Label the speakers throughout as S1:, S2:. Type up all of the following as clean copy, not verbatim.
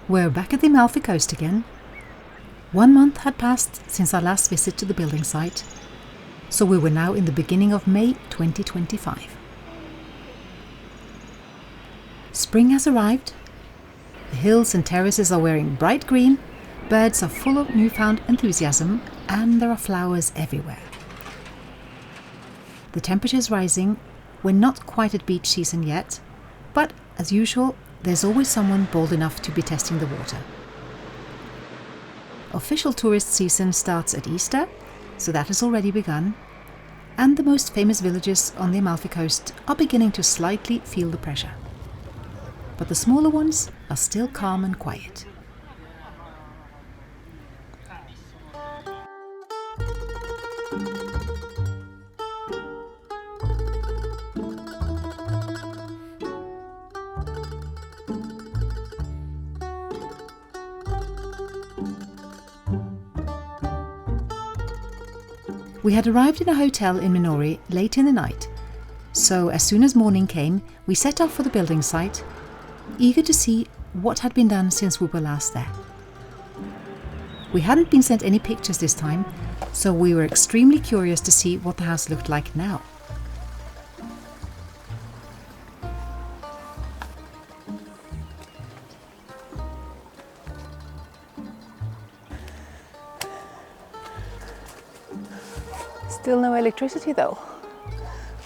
S1: We're back at the Amalfi Coast again. 1 month had passed since our last visit to the building site, so we were now in the beginning of May 2025. Spring has arrived. The hills and terraces are wearing bright green, birds are full of newfound enthusiasm, and there are flowers everywhere. The temperature is rising. We're not quite at beach season yet, but as usual, there's always someone bold enough to be testing the water. Official tourist season starts at Easter, so that has already begun, and the most famous villages on the Amalfi Coast are beginning to slightly feel the pressure. But the smaller ones are still calm and quiet. We had arrived in a hotel in Minori late in the night, so as soon as morning came, we set off for the building site, eager to see what had been done since we were last there. We hadn't been sent any pictures this time, so we were extremely curious to see what the house looked like now. Still no electricity though.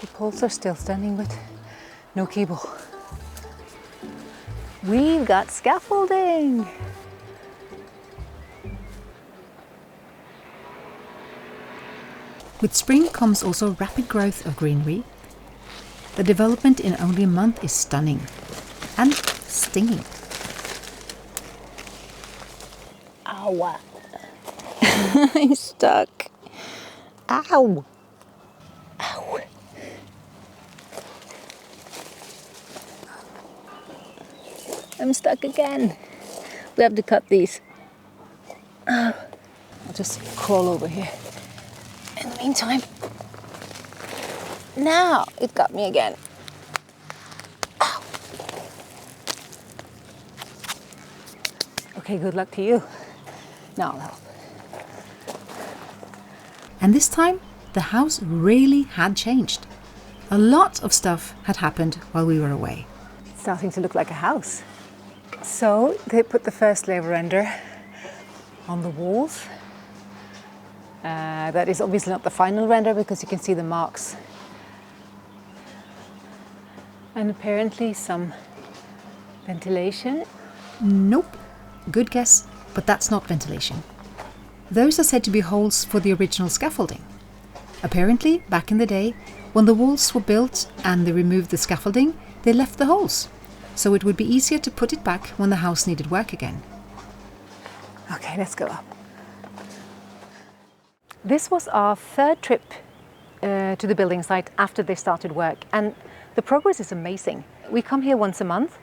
S1: The poles are still standing with no cable. We've got scaffolding! With spring comes also rapid growth of greenery. The development in only a month is stunning and stinging. Ow! I'm stuck. Ow! Ow! I'm stuck again. We have to cut these. I'll just crawl over here. In the meantime, now it got me again. Ow! Okay, good luck to you. Now I'll help. And this time, the house really had changed. A lot of stuff had happened while we were away. It's starting to look like a house. So they put the first layer of render on the walls. That is obviously not the final render because you can see the marks. And apparently some ventilation. Nope, good guess, but that's not ventilation. Those are said to be holes for the original scaffolding. Apparently, back in the day, when the walls were built and they removed the scaffolding, they left the holes, so it would be easier to put it back when the house needed work again. Okay, let's go up. This was our third trip to the building site after they started work, and the progress is amazing. We come here once a month,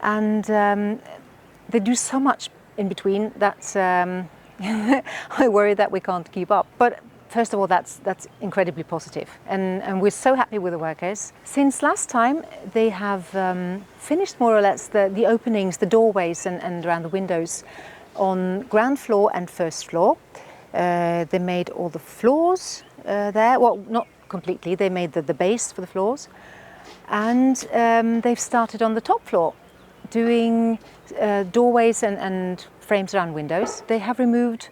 S1: and they do so much in between that I worry that we can't keep up. But first of all, that's incredibly positive, and we're so happy with the workers. Since last time, they have finished more or less the openings, the doorways and around the windows on ground floor and first floor. They made all the floors there, well, not completely, they made the base for the floors. And they've started on the top floor, doing doorways and frames around windows. They have removed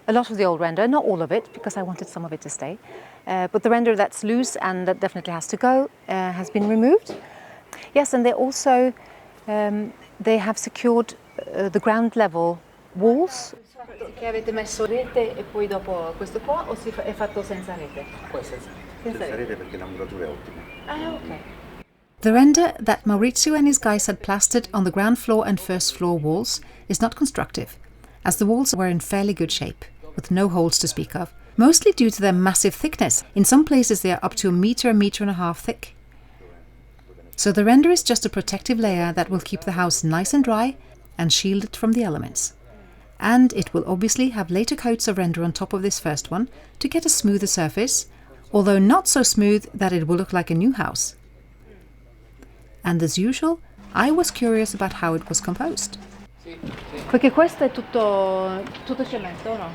S1: a lot of the old render, not all of it, because I wanted some of it to stay. But the render that's loose and that definitely has to go has been removed. Yes, and they also they have secured the ground level walls.
S2: Che avete messo rete e poi dopo questo qua o è fatto senza rete?
S3: Poi senza rete perché la muratura è ottima.
S2: Ah, ok.
S1: The render that Maurizio and his guys had plastered on the ground floor and first floor walls is not constructive, as the walls were in fairly good shape, with no holes to speak of, mostly due to their massive thickness. In some places they are up to a meter and a half thick. So the render is just a protective layer that will keep the house nice and dry and shield it from the elements. And it will obviously have later coats of render on top of this first one to get a smoother surface, although not so smooth that it will look like a new house. And as usual, I was curious about how it was composed.
S2: Perché questo è tutto cemento, no?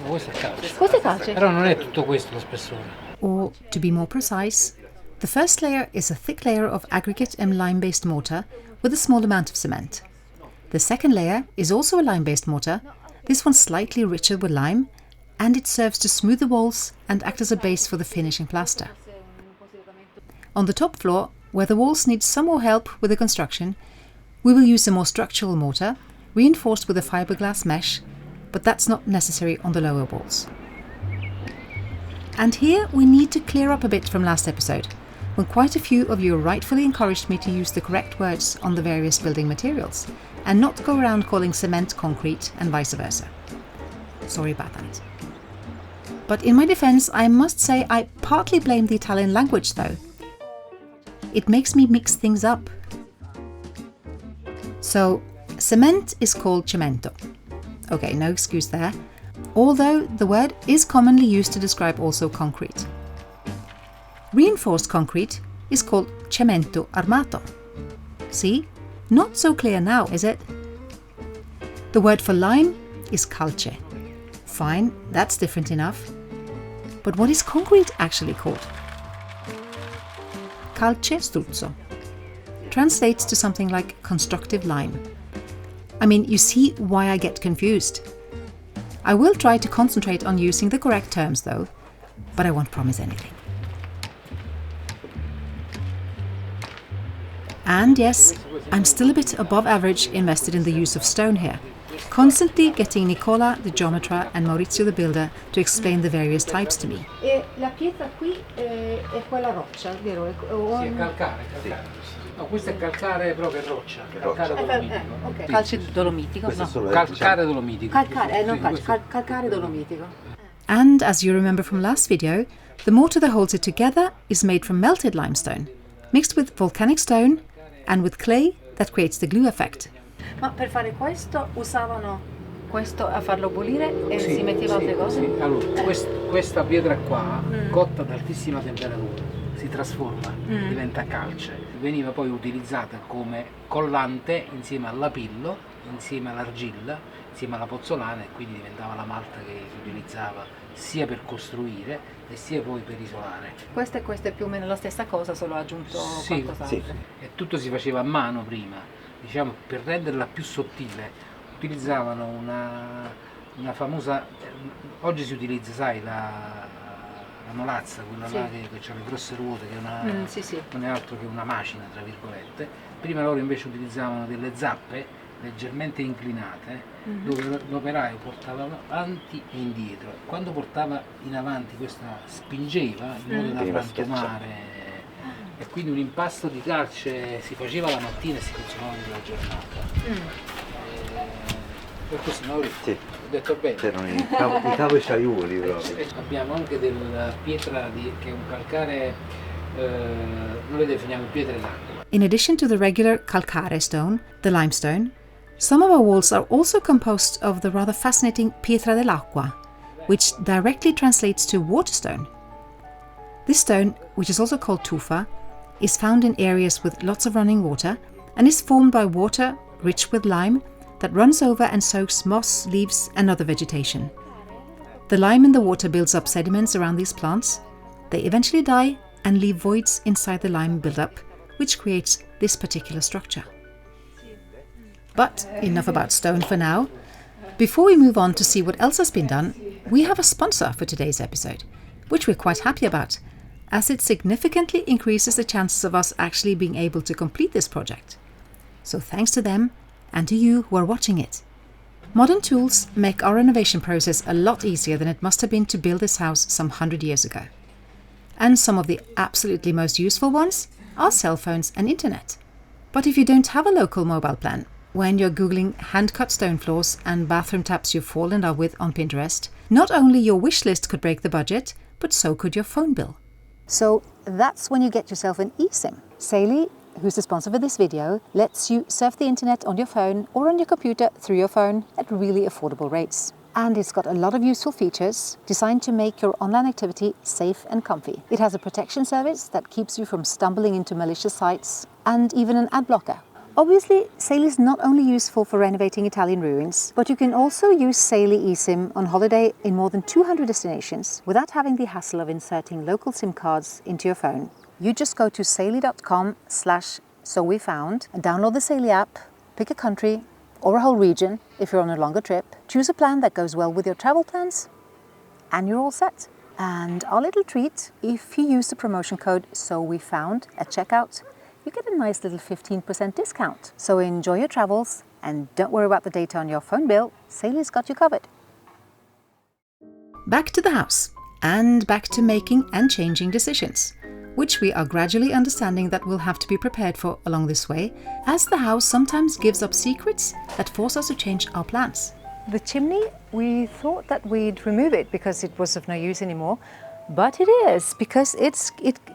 S4: Questo è calce.
S2: Questo è calce.
S4: Però non è tutto questo lo spessore.
S1: Or, to be more precise, the first layer is a thick layer of aggregate and lime-based mortar with a small amount of cement. The second layer is also a lime-based mortar, this one slightly richer with lime, and it serves to smooth the walls and act as a base for the finishing plaster. On the top floor, where the walls need some more help with the construction, we will use a more structural mortar, reinforced with a fiberglass mesh, but that's not necessary on the lower walls. And here we need to clear up a bit from last episode, when quite a few of you rightfully encouraged me to use the correct words on the various building materials, and not go around calling cement concrete and vice versa. Sorry about that. But in my defense, I must say I partly blame the Italian language though. It makes me mix things up. So, cement is called cemento. Okay, no excuse there. Although the word is commonly used to describe also concrete. Reinforced concrete is called cemento armato. See? Not so clear now, is it? The word for lime is calce. Fine, that's different enough. But what is concrete actually called? Calcestruzzo. Translates to something like constructive lime. I mean, you see why I get confused. I will try to concentrate on using the correct terms though, but I won't promise anything. And yes, I'm still a bit above average invested in the use of stone here, constantly getting Nicola the geometer and Maurizio the builder to explain the various types to me.
S2: E la pietra qui è quella roccia, vero?
S4: Sì, è calcare. No, questo è calcare però che roccia. Calcare dolomitico.
S2: Ok, calce dolomitico,
S3: Questo è
S2: no.
S3: solo
S4: Calcare dolomitico.
S2: Calcare, non
S4: Sì,
S2: calce,
S4: questo-
S2: calcare dolomitico.
S1: And as you remember from last video, the mortar that holds it together is made from melted limestone, mixed with volcanic stone and with clay that creates the glue effect.
S2: Ma per fare questo usavano questo a farlo bollire e
S4: Sì,
S2: si metteva
S4: sì,
S2: altre cose?
S4: sì. Allora, questa pietra qua, cotta ad altissima temperatura, si trasforma, diventa calce. Veniva poi utilizzata come collante insieme al lapillo, insieme all'argilla, insieme alla pozzolana, e quindi diventava la malta che si utilizzava sia per costruire e sia poi per isolare.
S2: Questa e questa è più o meno la stessa cosa, solo ha aggiunto
S4: Sì,
S2: qualcos'altro.
S3: sì.
S4: E tutto si faceva a mano prima, diciamo, per renderla più sottile utilizzavano una famosa, oggi si utilizza, sai, la molazza, quella
S2: Sì.
S4: là che ha le grosse ruote, che è una,
S2: Sì, sì.
S4: non è altro che una macina, tra virgolette. Prima loro invece utilizzavano delle zappe leggermente inclinate, dove l'operaio portava avanti e indietro. Quando portava in avanti questa spingeva in modo da
S3: Veniva
S4: frantumare, e quindi un impasto di calce si faceva la mattina e si consumava nella giornata. Per così, Maurizio,
S3: Sì.
S4: ho detto bene.
S3: C'erano i cavociaioli proprio.
S4: E abbiamo anche della pietra che è un calcare, noi le definiamo pietre d'acqua.
S1: In addition to the regular calcare stone, the limestone, some of our walls are also composed of the rather fascinating pietra dell'acqua, which directly translates to waterstone. This stone, which is also called tufa, is found in areas with lots of running water and is formed by water rich with lime that runs over and soaks moss, leaves and other vegetation. The lime in the water builds up sediments around these plants. They eventually die and leave voids inside the lime buildup, which creates this particular structure. But enough about stone for now. Before we move on to see what else has been done, we have a sponsor for today's episode, which we're quite happy about, as it significantly increases the chances of us actually being able to complete this project. So thanks to them and to you who are watching it. Modern tools make our renovation process a lot easier than it must have been to build this house some 100 years ago. And some of the absolutely most useful ones are cell phones and internet. But if you don't have a local mobile plan, when you're googling hand-cut stone floors and bathroom taps you've fallen in love with on Pinterest, not only your wish list could break the budget, but so could your phone bill. So that's when you get yourself an eSIM. Saley, who's the sponsor for this video, lets you surf the internet on your phone or on your computer through your phone at really affordable rates. And it's got a lot of useful features designed to make your online activity safe and comfy. It has a protection service that keeps you from stumbling into malicious sites and even an ad blocker, Obviously, Sail is not only useful for renovating Italian ruins, but you can also use Sail eSIM on holiday in more than 200 destinations without having the hassle of inserting local SIM cards into your phone. You just go to saily.com/SoWeFound and download the Sail app, pick a country or a whole region if you're on a longer trip, choose a plan that goes well with your travel plans, and you're all set. And our little treat, if you use the promotion code SoWeFound at checkout, you get a nice little 15% discount. So enjoy your travels and don't worry about the data on your phone bill. Sail's got you covered. Back to the house and back to making and changing decisions, which we are gradually understanding that we'll have to be prepared for along this way, as the house sometimes gives up secrets that force us to change our plans. The chimney, we thought that we'd remove it because it was of no use anymore, but it is, because it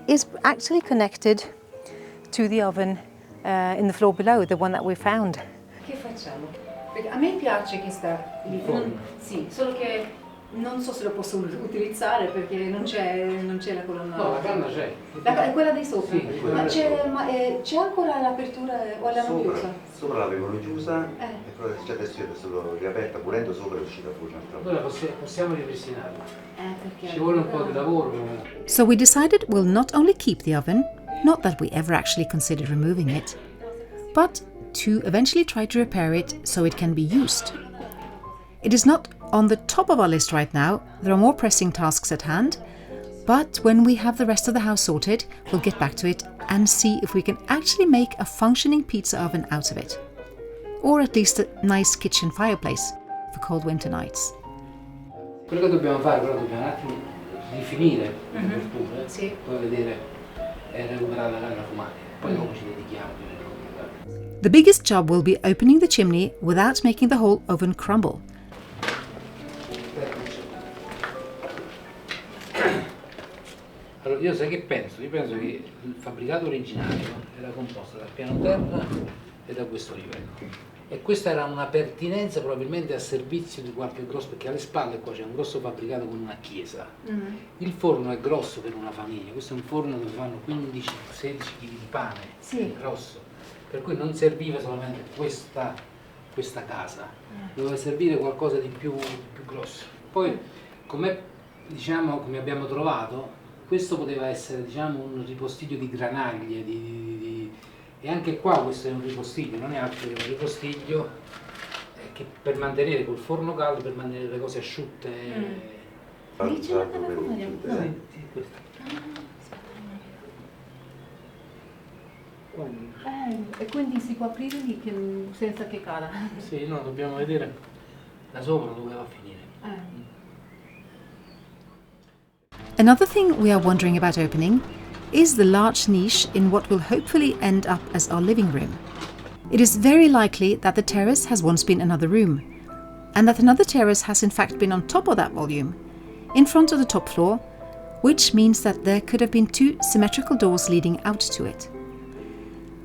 S1: is actually connected to the oven in the floor below, the one that we found.
S2: Che facciamo? Perché a me piace che sta lì, sì, solo che non so se lo posso utilizzare perché non c'è la colonna.
S4: No, la canna c'è.
S2: È quella di sopra.
S4: Sì,
S2: ma c'è ancora l'apertura o l'hanno chiusa?
S3: Sopra l'avevano chiusa e poi adesso l'ho riaperta, pulendo sopra è uscita fuori un'altra volta.
S4: Allora possiamo ripristinarla.
S2: Perché
S4: Ci vuole un po' di lavoro.
S1: So we decided we'll not only keep the oven, not that we ever actually considered removing it, but to eventually try to repair it so it can be used. It is not on the top of our list right now, there are more pressing tasks at hand, but when we have the rest of the house sorted, we'll get back to it and see if we can actually make a functioning pizza oven out of it. Or at least a nice kitchen fireplace for cold winter nights.
S4: Quello che dobbiamo fare, però dobbiamo un attimo rifinire le aperture,
S2: Sì.
S4: poi vedere e recuperare la fumata, poi dopo ci dedichiamo.
S1: The biggest job will be opening the chimney without making the whole oven crumble.
S4: Allora, io sai che penso? Io penso che il fabbricato originario era composto dal piano terra e da questo livello. E questa era una pertinenza probabilmente a servizio di qualche grosso, perché alle spalle qua c'è un grosso fabbricato con una chiesa. Il forno è grosso per una famiglia, questo è un forno dove fanno 15-16 kg di pane,
S2: Sì.
S4: è grosso. Per cui non serviva solamente questa casa, doveva servire qualcosa di più grosso. Poi, come abbiamo trovato, questo poteva essere un ripostiglio di granaglie, e anche qua questo è un ripostiglio, non è altro che un ripostiglio che per mantenere col forno caldo, per mantenere le cose asciutte.
S2: Lì c'è la telefonia.
S4: Sì, questo.
S2: E quindi si può aprire lì senza che cada.
S4: Sì, no, dobbiamo vedere da sopra dove va a finire.
S1: Another thing we are wondering about opening is the large niche in what will hopefully end up as our living room. It is very likely that the terrace has once been another room, and that another terrace has in fact been on top of that volume, in front of the top floor, which means that there could have been two symmetrical doors leading out to it.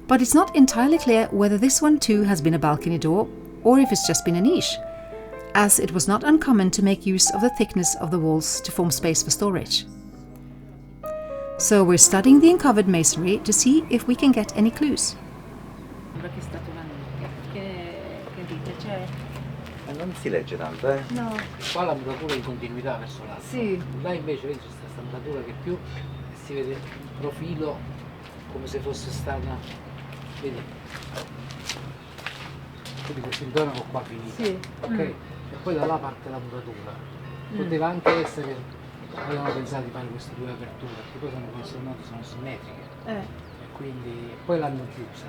S1: But it's not entirely clear whether this one too has been a balcony door, or if it's just been a niche, as it was not uncommon to make use of the thickness of the walls to form space for storage. So we're studying the uncovered masonry to see if we can get any clues.
S3: Non si legge tanto, eh?
S2: No.
S4: Qua la muratura è in continuità verso l'alto.
S2: Sì.
S4: Là invece vedi, c'è questa muratura che più si vede il profilo come se fosse stata. Vedi? Quindi questo intonaco qua finito.
S2: Sì.
S4: Ok? E poi da là parte la muratura. Poteva anche essere che avevano pensato di fare queste due aperture, perché poi sono simmetriche. E quindi poi l'hanno chiusa.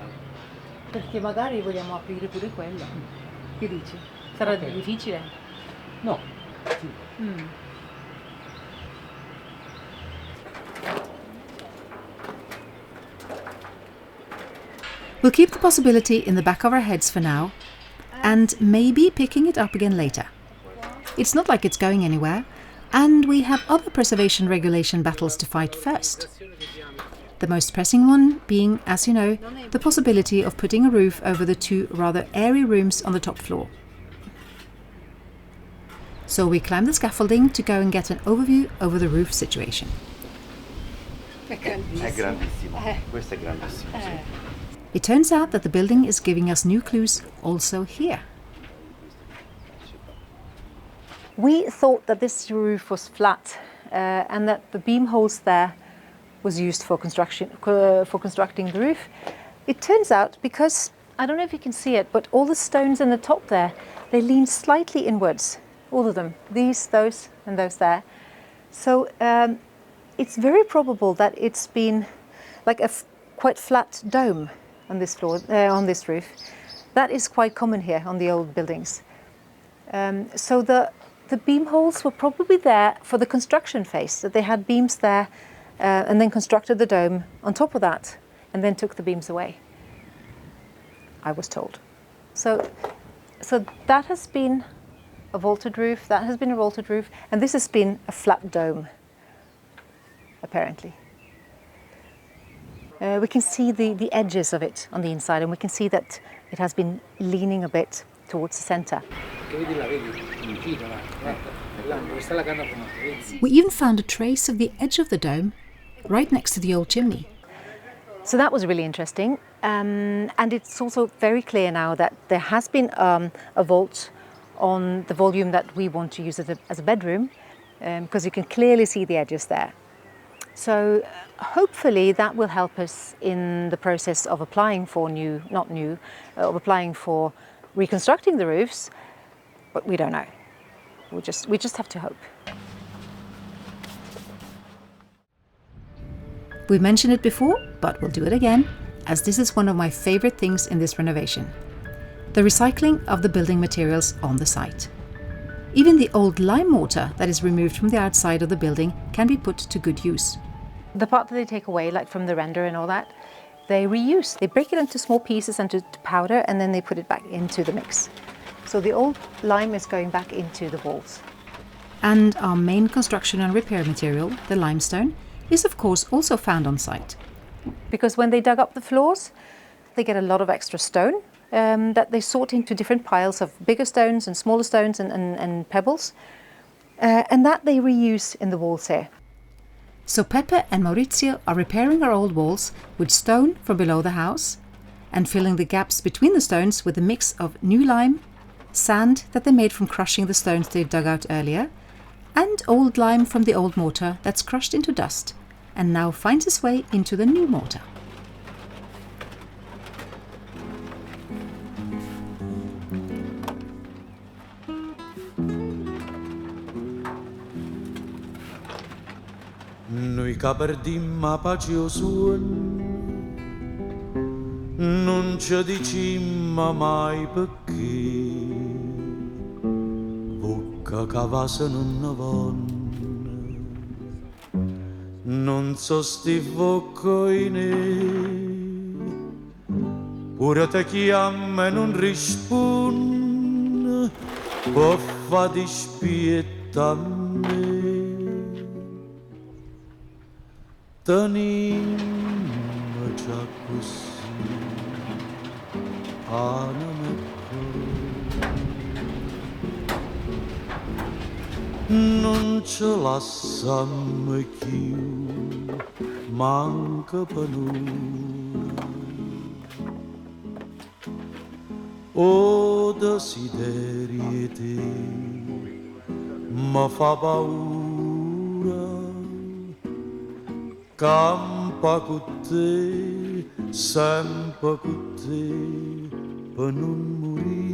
S2: Perché magari vogliamo aprire pure quella. Che dici? Sarà difficile?
S4: No. Sì.
S1: We'll keep the possibility in the back of our heads for now, and maybe picking it up again later. It's not like it's going anywhere, and we have other preservation regulation battles to fight first. The most pressing one being, as you know, the possibility of putting a roof over the two rather airy rooms on the top floor. So we climb the scaffolding to go and get an overview over the roof situation.
S2: È grandissimo.
S3: È grandissimo, questo è grandissimo. Sì.
S5: It turns out that the building is giving us new clues also here.
S1: We thought that this roof was flat and that the beam holes there was used for constructing the roof. It turns out, because, I don't know if you can see it, but all the stones in the top there, they lean slightly inwards, all of them, these, those and those there. So it's very probable that it's been like a quite flat dome on this floor, on this roof. That is quite common here on the old buildings. So the beam holes were probably there for the construction phase, that they had beams there and then constructed the dome on top of that and then took the beams away, I was told. So that has been a vaulted roof, that has been a vaulted roof, and this has been a flat dome, apparently. We can see the edges of it on the inside, and we can see that it has been leaning a bit towards the center.
S5: We even found a trace of the edge of the dome right next to the old chimney.
S1: So that was really interesting, and it's also very clear now that there has been a vault on the volume that we want to use as a bedroom, because you can clearly see the edges there. So hopefully that will help us in the process of applying for applying for reconstructing the roofs, but we don't know. We just have to hope.
S5: We mentioned it before, but we'll do it again, as this is one of my favorite things in this renovation: the recycling of the building materials on the site. Even the old lime mortar that is removed from the outside of the building can be put to good use.
S1: The part that they take away, like from the render and all that, they reuse. They break it into small pieces and to powder, and then they put it back into the mix. So the old lime is going back into the walls.
S5: And our main construction and repair material, the limestone, is of course also found on site.
S1: Because when they dug up the floors, they get a lot of extra stone that they sort into different piles of bigger stones and smaller stones and pebbles, and that they reuse in the walls here.
S5: So Pepe and Maurizio are repairing our old walls with stone from below the house and filling the gaps between the stones with a mix of new lime, sand that they made from crushing the stones they dug out earlier, and old lime from the old mortar that's crushed into dust and now finds its way into the new mortar.
S6: Noi che perdimmo pace o suono, non ci dicimmo mai perché, bocca che vasa non ne vanno, non so sti voccoine, pure te chiama e non risponde, può fa dispietta a me. Tenimmo già così, anima e cuore, non ce lasciamo più, manca per noi. O desideri te, mi fa paura, campa con te, sempre con te, per non morire.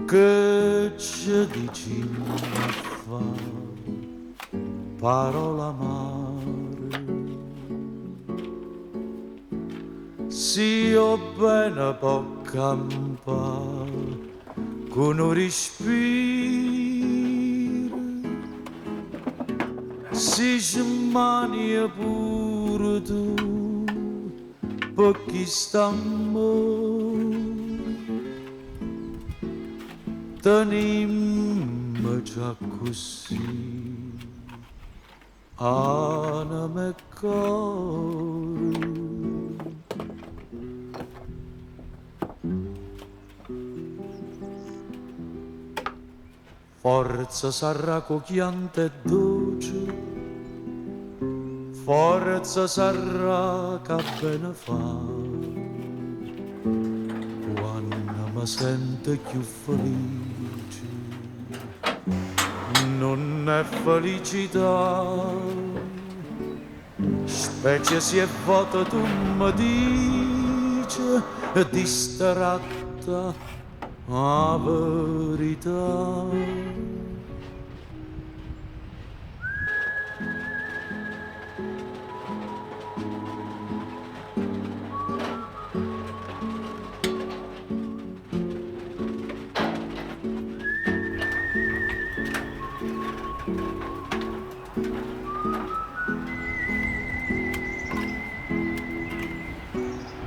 S6: Che ci dici fa, parola amare, si io bene può campare con un respiro. Si smania pure tu, perché stiamo, tenimmo già così, anima e cuore. Forza sarà cocchiante e dolce, forza sarà che bene fa quando mi sento più felice. Non è felicità, specie se è vuota tu mi dici distratta la verità.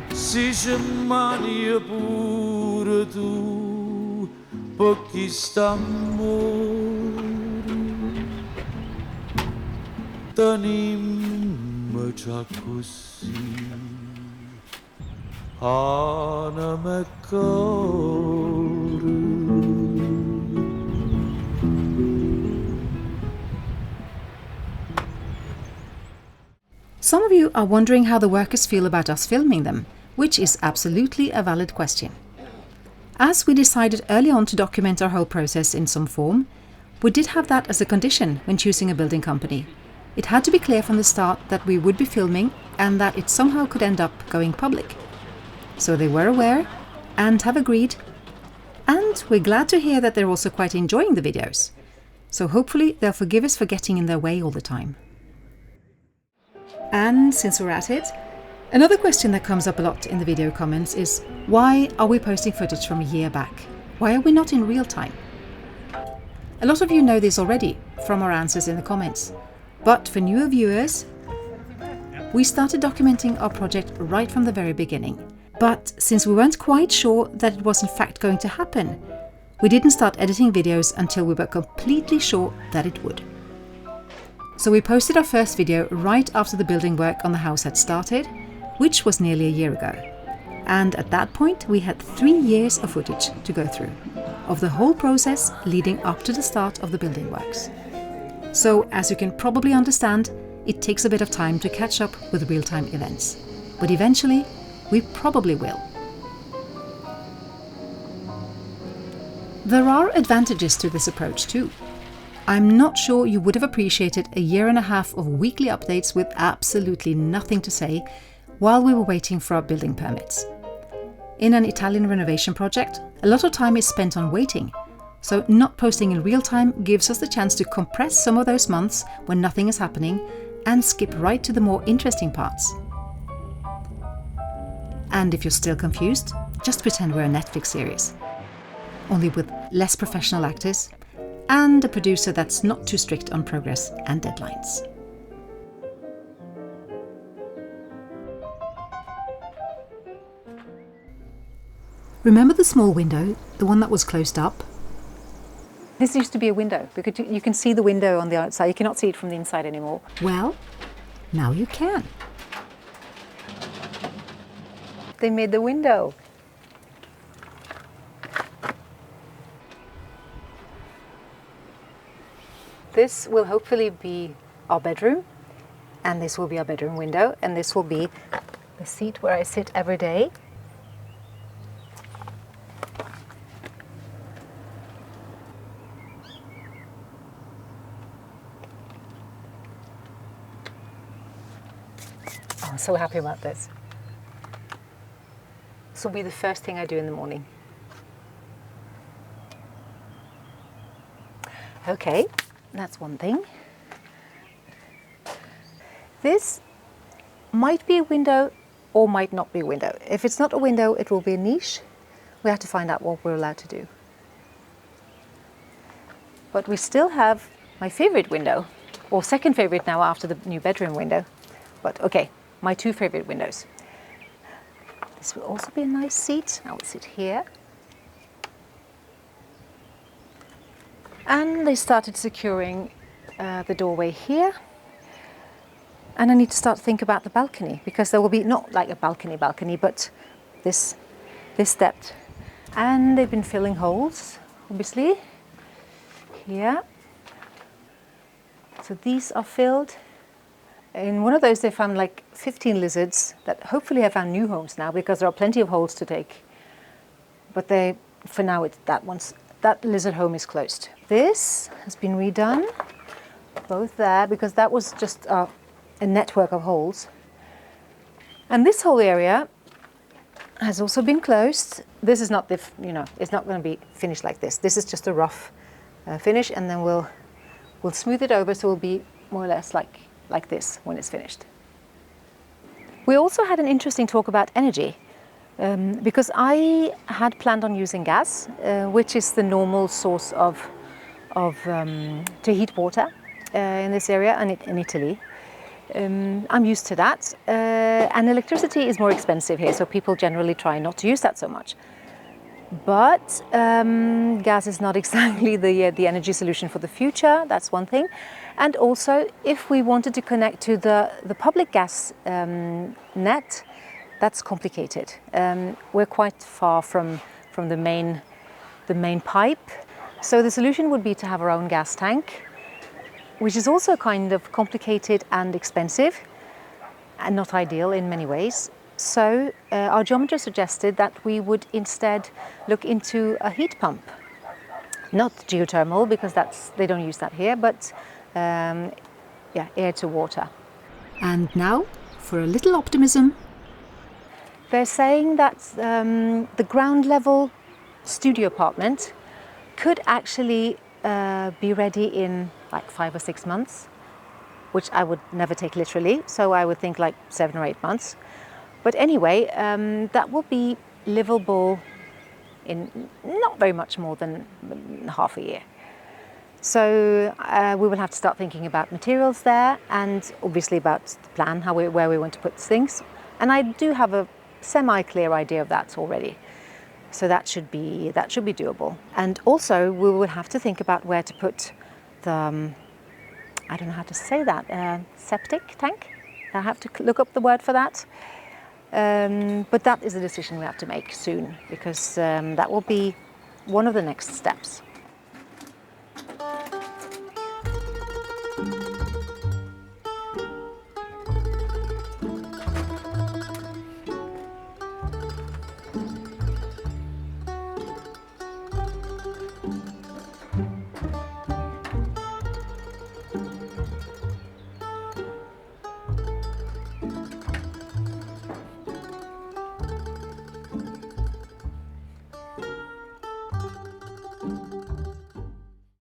S6: Si ci mani pure tu, per chi sta amore, tenimmo già così, anima e cuore.
S5: Some of you are wondering how the workers feel about us filming them, which is absolutely a valid question. As we decided early on to document our whole process in some form, we did have that as a condition when choosing a building company. It had to be clear from the start that we would be filming and that it somehow could end up going public. So they were aware and have agreed, and we're glad to hear that they're also quite enjoying the videos. So hopefully they'll forgive us for getting in their way all the time. And since we're at it, another question that comes up a lot in the video comments is, why are we posting footage from a year back? Why are we not in real time? A lot of you know this already from our answers in the comments, but for newer viewers, we started documenting our project right from the very beginning. But since we weren't quite sure that it was in fact going to happen, we didn't start editing videos until we were completely sure that it would. So we posted our first video right after the building work on the house had started, which was nearly a year ago. And at that point we had 3 years of footage to go through, of the whole process leading up to the start of the building works. So as you can probably understand, it takes a bit of time to catch up with real-time events. But eventually, we probably will. There are advantages to this approach too. I'm not sure you would have appreciated a year and a half of weekly updates with absolutely nothing to say while we were waiting for our building permits. In an Italian renovation project, a lot of time is spent on waiting, so not posting in real time gives us the chance to compress some of those months when nothing is happening and skip right to the more interesting parts. And if you're still confused, just pretend we're a Netflix series, only with less professional actors and a producer that's not too strict on progress and deadlines. Remember the small window, the one that was closed up?
S1: This used to be a window, because you can see the window on the outside. You cannot see it from the inside anymore.
S5: Well, now you can.
S1: They made the window. This will hopefully be our bedroom, and this will be our bedroom window, and this will be the seat where I sit every day. Oh, I'm so happy about this. This will be the first thing I do in the morning. Okay. That's one thing. This might be a window or might not be a window. If it's not a window, it will be a niche. We have to find out what we're allowed to do. But we still have my favorite window, or second favorite now after the new bedroom window. But okay, my 2 favorite windows. This will also be a nice seat. I will sit here. And they started securing the doorway here. And I need to start to think about the balcony, because there will be not like a balcony, but this depth. And they've been filling holes, obviously, here. So these are filled. In one of those, they found like 15 lizards that hopefully have found new homes now because there are plenty of holes to take. But for now, that lizard home is closed. This has been redone, both there, because that was just a network of holes. And this whole area has also been closed. This is not it's not going to be finished like this. This is just a rough finish, and then we'll smooth it over so it will be more or less like this when it's finished. We also had an interesting talk about energy, because I had planned on using gas, which is the normal source to heat water in this area and in Italy. I'm used to that, and electricity is more expensive here, so people generally try not to use that so much. But gas is not exactly the energy solution for the future, that's one thing. And also, if we wanted to connect to the public gas net, that's complicated. We're quite far from the main pipe. So the solution would be to have our own gas tank, which is also kind of complicated and expensive and not ideal in many ways. So our geometer suggested that we would instead look into a heat pump. Not geothermal, because they don't use that here, but air to water.
S5: And now, for a little optimism.
S1: They're saying that the ground level studio apartment could actually be ready in like 5 or 6 months, which I would never take literally, so I would think like 7 or 8 months. But anyway, that will be livable in not very much more than half a year. So we will have to start thinking about materials there, and obviously about the plan, where we want to put things. And I do have a semi-clear idea of that already. So that should be doable. And also we will have to think about where to put the, I don't know how to say that, septic tank? I have to look up the word for that. But that is a decision we have to make soon, because that will be one of the next steps.